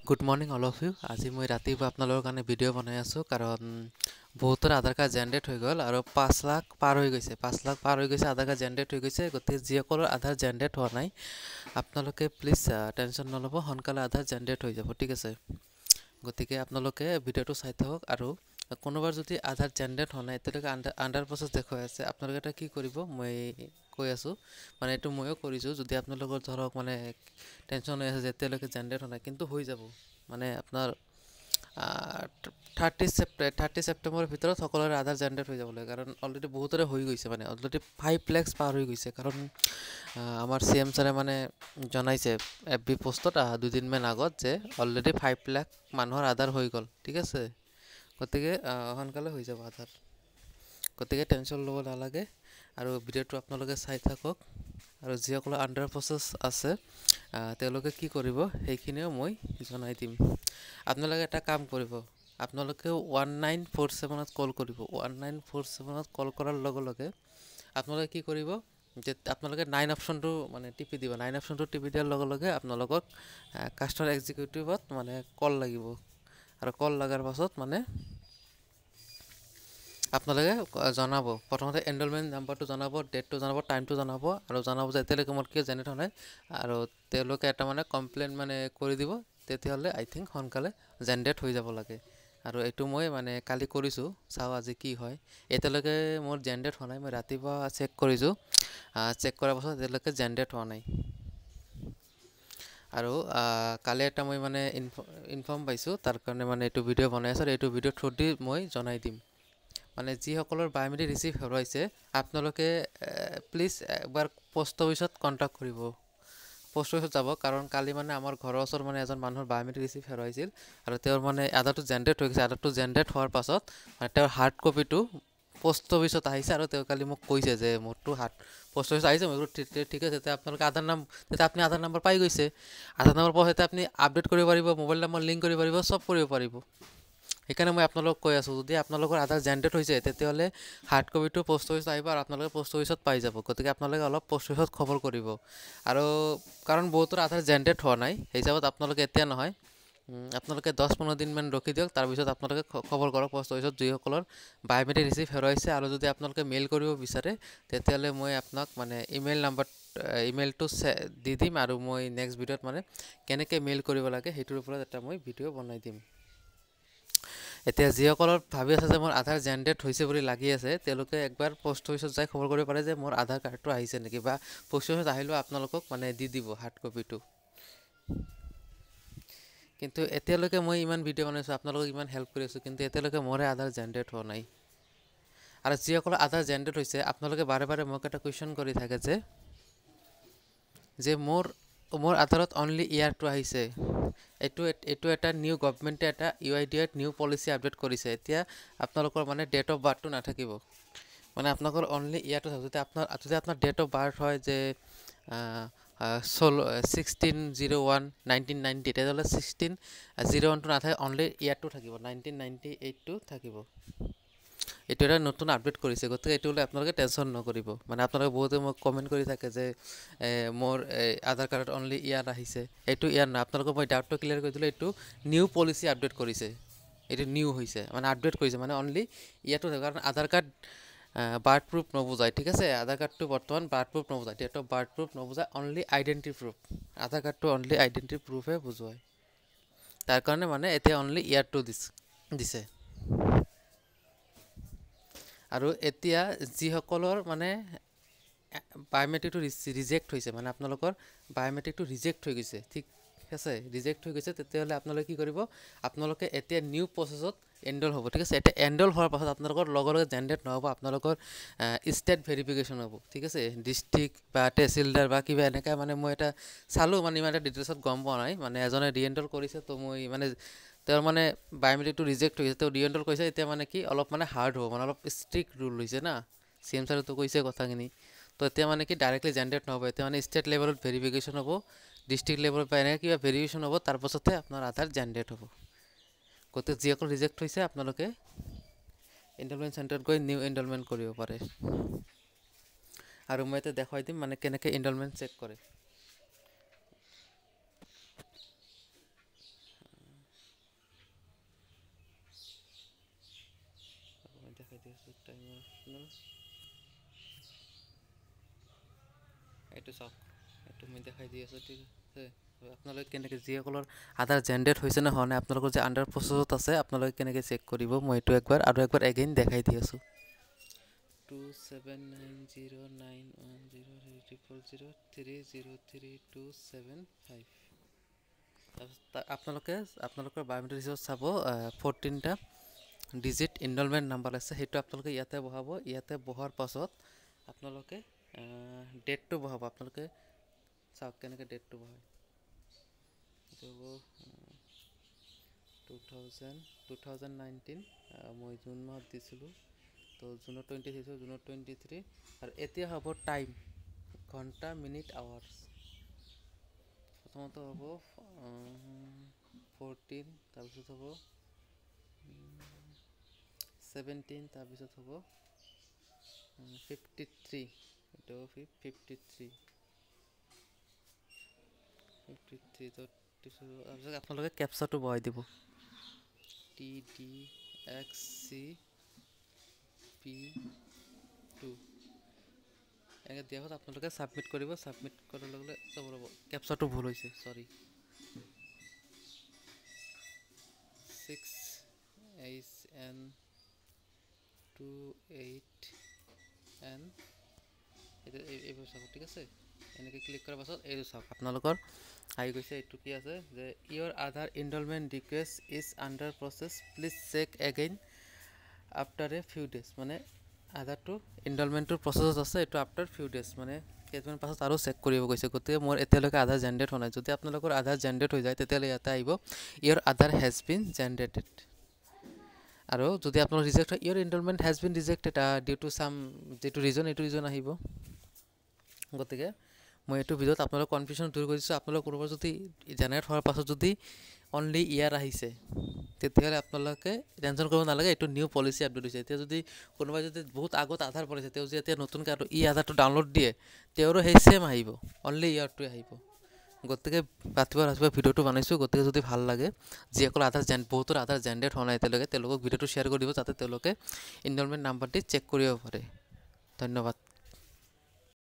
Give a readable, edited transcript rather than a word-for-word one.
Good morning all of you. আজি মই ৰাতিপুৱা আপোনালোকৰ কাৰণে ভিডিঅ' বনাই আছোঁ কাৰণ বহুতৰ আধাৰ কাৰ্ড জেনেৰেট হৈ গ'ল আৰু 5 লাখ পাৰ হৈ গৈছে। 5 লাখ পাৰ হৈ গৈছে, আধাৰ কাৰ্ড জেনেৰেট হৈ গৈছে। গতিকে যিসকলৰ আধাৰ জেনেৰেট হোৱা নাই আপোনালোকে প্লিজ টেনশ্যন নল'ব, সোনকালে আধাৰ জেনেৰেট হৈ যাব, ঠিক আছে। গতিকে আপোনালোকে ভিডিঅ'টো চাই থাকক। আৰু কোনোবাৰ যদি আধাৰ জেনেৰেট হোৱা নাই, এতিয়ালৈকে আণ্ডাৰ প্ৰচেছ দেখুৱাই আছে, আপোনালোকে এটা কি কৰিব মই কৈ আছোঁ, মানে এইটো ময়ো কৰিছোঁ। যদি আপোনালোকৰ ধৰক মানে টেনশ্যন হৈ আছে যে এতিয়ালৈকে জেনেৰেট হোৱা নাই, কিন্তু হৈ যাব। মানে আপোনাৰ 30 ছেপ্টেম্বৰৰ ভিতৰত সকলোৰে আধাৰ জেনেৰেট হৈ যাব লাগে, কাৰণ অলৰেডি বহুতৰে হৈ গৈছে, মানে অলৰেডি 5 লাখ পাৰ হৈ গৈছে। কাৰণ আমাৰ CM ছাৰে মানে জনাইছে FB পোষ্টত দুদিনমান আগত যে অলৰেডি 5 লাখ মানুহৰ আধাৰ হৈ গ'ল, ঠিক আছে। গতিকে সোনকালে হৈ যাব আধাৰ, গতিকে টেনশ্যন ল'ব নালাগে। আৰু ভিডিঅ'টো আপোনালোকে চাই থাকক। আৰু যিসকলৰ আণ্ডাৰ প্ৰচেছ আছে তেওঁলোকে কি কৰিব সেইখিনিও মই জনাই দিম। আপোনালোকে এটা কাম কৰিব, আপোনালোকে 1947ত কল কৰিব। 1947ত কল কৰাৰ লগে লগে আপোনালোকে কি কৰিব যে আপোনালোকে 9 অপশ্যনটো মানে টিপি দিব। 9 অপশ্যনটো টিপি দিয়াৰ লগে লগে আপোনালোকক কাষ্টমাৰ এক্সিকিউটিভত মানে কল লাগিব। আৰু কল লগাৰ পাছত মানে আপোনালোকে জনাব, প্ৰথমতে এনৰলমেণ্ট নাম্বাৰটো জনাব, ডেটটো জনাব, টাইমটো জনাব, আৰু জনাব যে এতিয়ালৈকে মোৰ কিয় জেনেৰেট হোৱা নাই। আৰু তেওঁলোকে এটা মানে কমপ্লেইন মানে কৰি দিব, তেতিয়াহ'লে আই থিংক সোনকালে জেনেৰেট হৈ যাব লাগে। আৰু এইটো মই মানে কালি কৰিছোঁ, চাওঁ আজি কি হয়। এতিয়ালৈকে মোৰ জেনেৰেট হোৱা নাই, মই ৰাতিপুৱা চেক কৰিছোঁ, চেক কৰাৰ পাছত এতিয়ালৈকে জেনেৰেট হোৱা নাই। আৰু কালি এটা মই মানে ইনফৰ্ম পাইছোঁ, তাৰ কাৰণে মানে এইটো ভিডিঅ' বনাই আছোঁ। আৰু এইটো ভিডিঅ' থ্ৰু দি মই জনাই দিম। মানে যিসকলৰ বায়'মেট্ৰিক ৰিচিভ হেৰুৱাইছে আপোনালোকে প্লিজ একবাৰ পোষ্ট অফিচত কণ্টেক্ট কৰিব, পোষ্ট অফিচত যাব। কাৰণ কালি মানে আমাৰ ঘৰৰ ওচৰত মানে এজন মানুহৰ বায়'মেট্ৰিক ৰিচিভ হেৰুৱাইছিল, আৰু তেওঁৰ মানে আধাৰটো জেনেৰেট হৈ গৈছে। আধাৰটো জেনেৰেট হোৱাৰ পাছত মানে তেওঁৰ হাৰ্ড কপিটো পোষ্ট অফিচত আহিছে, আৰু তেওঁ কালি মোক কৈছে যে মোৰতো পোষ্ট অফিচত আহিছে। মই ঠিক আছে, তেতিয়া আপোনালোকে তেতিয়া আপুনি আধাৰ নম্বৰ পাই গৈছে। আধাৰ নম্বৰ পোৱাৰ সৈতে আপুনি আপডেট কৰিব পাৰিব, মোবাইল নম্বৰ লিংক কৰিব পাৰিব, চব কৰিব পাৰিব। সেইকাৰণে মই আপোনালোকক কৈ আছোঁ, যদি আপোনালোকৰ আধাৰ জেনেৰেট হৈছে তেতিয়াহ'লে হাৰ্ড কপিটো পোষ্ট অফিচত আহিব আৰু আপোনালোকে পোষ্ট অফিচত পাই যাব। গতিকে আপোনালোকে অলপ পোষ্ট অফিচত খবৰ কৰিব। আৰু কাৰণ বহুতৰ আধাৰ জেনেৰেট হোৱা নাই, সেই হিচাপত আপোনালোকে এতিয়া নহয়, আপোনালোকে 10-15 দিনমান ৰখি দিয়ক। তাৰপিছত আপোনালোকে খবৰ কৰক পোষ্ট অফিচত, যিসকলৰ বায়'মেট্ৰিক ৰিচিভ হেৰুৱাইছে। আৰু যদি আপোনালোকে মেইল কৰিব বিচাৰে তেতিয়াহ'লে মই আপোনাক মানে ইমেইলটো দি দিম, আৰু মই নেক্সট ভিডিঅ'ত মানে কেনেকৈ মেইল কৰিব লাগে সেইটোৰ ওপৰত এটা মই ভিডিঅ' বনাই দিম। এতিয়া যিসকলৰ ভাবি আছে যে মোৰ আধাৰ জেনেৰেট হৈছে বুলি লাগি আছে, তেওঁলোকে একবাৰ পোষ্ট অফিচত যাই খবৰ কৰিব পাৰে যে মোৰ আধাৰ কাৰ্ডটো আহিছে নেকি, বা পোষ্ট অফিচত আহিলেও আপোনালোকক মানে দি দিব হাৰ্ড কপিটো। কিন্তু এতিয়ালৈকে মই ইমান ভিডিঅ' বনাইছোঁ, আপোনালোকক ইমান হেল্প কৰি আছোঁ, কিন্তু এতিয়ালৈকে মোৰে আধাৰ জেনেৰেট হোৱা নাই। আৰু যিসকলৰ আধাৰ জেনেৰেট হৈছে আপোনালোকে বাৰে বাৰে মোক এটা কুৱেশ্যন কৰি থাকে যে মোৰ আধাৰত অনলি ইয়াৰটো আহিছে। এইটো এটা নিউ গভৰ্ণমেণ্টে এটা UIDAIত নিউ পলিচি আপডেট কৰিছে। এতিয়া আপোনালোকৰ মানে ডেট অফ বাৰ্থটো নাথাকিব, মানে আপোনালোকৰ অনলি ইয়াৰটো থাকিব। যদি আপোনাৰ ডেট অফ বাৰ্থ হয় যে 16/01/1990, তেতিয়াহ'লে 16/01টো নাথাকে, অনলি ইয়াৰটো থাকিব, 1998টো থাকিব। এইটো এটা নতুন আপডেট কৰিছে, গতিকে এইটো হ'লে আপোনালোকে টেনশ্যন নকৰিব। মানে আপোনালোকে বহুতে মোক কমেণ্ট কৰি থাকে যে মোৰ আধাৰ কাৰ্ডত অনলি ইয়াৰ আহিছে। এইটো ইয়াৰ নহয়, আপোনালোকক মই ডাউটটো ক্লিয়াৰ কৰি দিলোঁ। এইটো নিউ পলিচি আপডেট কৰিছে, এইটো নিউ হৈছে, মানে আপডেট কৰিছে, মানে অনলি ইয়াতো থাকে। কাৰণ আধাৰ কাৰ্ড বাৰ্থ প্ৰুফ নবুজায়, ঠিক আছে। আধাৰ কাৰ্ডটো বৰ্তমান বাৰ্থ প্ৰুফ নবুজায়, ডেট অফ বাৰ্থ প্ৰুফ নবুজায়, অনলি আইডেণ্টি প্ৰুফ। আধাৰ কাৰ্ডটো অনলি আইডেণ্টি প্ৰুফহে বুজুৱায়। তাৰ কাৰণে মানে এতিয়া অনলি ইয়াৰটো দিছে। আৰু এতিয়া যিসকলৰ মানে বায়'মেট্ৰিকটো ৰিজেক্ট হৈছে, মানে আপোনালোকৰ বায়'মেট্ৰিকটো ৰিজেক্ট হৈ গৈছে, ঠিক আছে, ৰিজেক্ট হৈ গৈছে, তেতিয়াহ'লে আপোনালোকে কি কৰিব, আপোনালোকে এতিয়া নিউ প্ৰচেছত এনৰল হ'ব, ঠিক আছে। এতিয়া এনৰল হোৱাৰ পাছত আপোনালোকৰ লগে লগে জেনেৰেট নহ'ব, আপোনালোকৰ ষ্টেট ভেৰিফিকেশ্যন হ'ব, ঠিক আছে। ডিষ্ট্ৰিক্ট বা তহচিলদাৰ বা কিবা এনেকৈ, মানে মই এটা চালোঁ, মানে ইমান এটা ডিটেইলছত গম পোৱা নাই। মানে এজনে ৰিএনৰল কৰিছে, তো মই মানে তেওঁৰ মানে বায়'মেট্ৰিকটো ৰিজেক্ট হৈছে, তেওঁ ৰিএনৰল কৰিছে। এতিয়া মানে কি অলপ মানে হাৰ্ড হ'ব, মানে অলপ ষ্ট্ৰিক্ট ৰুল হৈছে না, CM ছাৰেতো কৈছে কথাখিনি। তো এতিয়া মানে কি ডাইৰেক্টলি জেনেৰেট নহ'ব, এতিয়া মানে ষ্টেট লেভেলত ভেৰিফিকেশ্যন হ'ব, ডিষ্ট্ৰিক্ট লেভেলত বা এনেকৈ কিবা ভেৰিফিকেশ্যন হ'ব, তাৰপাছতহে আপোনাৰ আধাৰ জেনেৰেট হ'ব। গতিকে যিসকল ৰিজেক্ট হৈছে আপোনালোকে এনৰলমেণ্ট চেণ্টাৰত গৈ নিউ এনৰলমেণ্ট কৰিব পাৰে। আৰু মই এতিয়া দেখুৱাই দিম মানে কেনেকৈ এনৰলমেণ্ট চেক কৰে। আছোঁ টাইমৰ আপোনাৰ এইটো চাওক এইটো মই দেখাই দি আছোঁ ঠিক আছে আপোনালোকে কেনেকৈ যিসকলৰ আধাৰ জেনেৰেট হৈছে নে হোৱা নাই আপোনালোকৰ যে আণ্ডাৰ প্ৰচেছত আছে আপোনালোকে কেনেকৈ চেক কৰিব মই এইটো একবাৰ এগেইন দেখাই দি আছোঁ 2790910333403275 আপোনালোকৰ বায়োমেট্ৰিকছত চাব 14টা ডিজিট ইনৰলমেণ্ট নাম্বাৰ আছে সেইটো আপোনালোকে ইয়াতে বহাব ইয়াতে বহাৰ পাছত আপোনালোকে ডেটটো বহাব আপোনালোকে চাওক কেনেকৈ ডেটটো বহায় এইটো হ'ব 2019 মই জুন মাহত দিছিলোঁ তো জুনত 23 জুনত 23 আৰু এতিয়া হ'ব টাইম ঘণ্টা মিনিট আৱাৰ্ছ প্ৰথমতে হ'ব 14 তাৰপিছত হ'ব 17 তাৰপিছত হ'ব 53 এইটো 53 তাৰপিছত আপোনালোকে কেপচাটো বহাই দিব TDXCP2 এনেকৈ দিয়াৰ পাছত আপোনালোকে ছাবমিট কৰিব ছাবমিট কৰাৰ লগে লগে চাব ৰ'ব কেপচাটো ভুল হৈছে চৰি 6HN28N এইবোৰ চাব ঠিক আছে এনেকৈ ক্লিক কৰাৰ পাছত এইটো চাওক আপোনালোকৰ আহি গৈছে এইটো কি আছে যে your Aadhaar enrolment request is under process please check again after a few days মানে আধাৰটো ইনৰলমেণ্টটোৰ প্ৰচেছত আছে এইটো আফটাৰ ফিউ ডেজ মানে কেইদিনমান পাছত আৰু চেক কৰিব গৈছে গতিকে মোৰ এতিয়ালৈকে আধাৰ জেনেৰেট হোৱা নাই যদি আপোনালোকৰ আধাৰ জেনেৰেট হৈ যায় তেতিয়াহ'লে ইয়াতে আহিব your Aadhaar has been generated আৰু যদি আপোনাৰ ৰিজেক্ট হয় your enrolment has been rejected due to some যিটো এইটো ৰিজন আহিব গতিকে মই এইটো ভিডিঅ'ত আপোনালোকৰ কনফিউশ্যন দূৰ কৰিছোঁ আপোনালোকৰ কোনোবা যদি জেনেৰেট হোৱাৰ পাছত যদি অনলি ইয়াৰ আহিছে তেতিয়াহ'লে আপোনালোকে টেনশ্যন কৰিব নালাগে এইটো নিউ পলিচি আপডেট হৈছে এতিয়া যদি কোনোবাই যদি বহুত আগত আধাৰ পৰিছে তেওঁ যদি এতিয়া নতুনকৈ আৰু আধাৰটো ডাউনলোড দিয়ে তেওঁৰো সেই ছেম আহিব অনলি ইয়াৰটোৱে আহিব গতিকে ৰাতিপুৱা ভিডিঅ'টো বনাইছোঁ গতিকে যদি ভাল লাগে যিসকল বহুতৰ আধাৰ জেনেৰেট হোৱা নাই এতিয়ালৈকে তেওঁলোকক ভিডিঅ'টো শ্বেয়াৰ কৰি দিব যাতে তেওঁলোকে ইনৰলমেণ্ট নাম্বাৰটি চেক কৰিব পাৰে ধন্যবাদ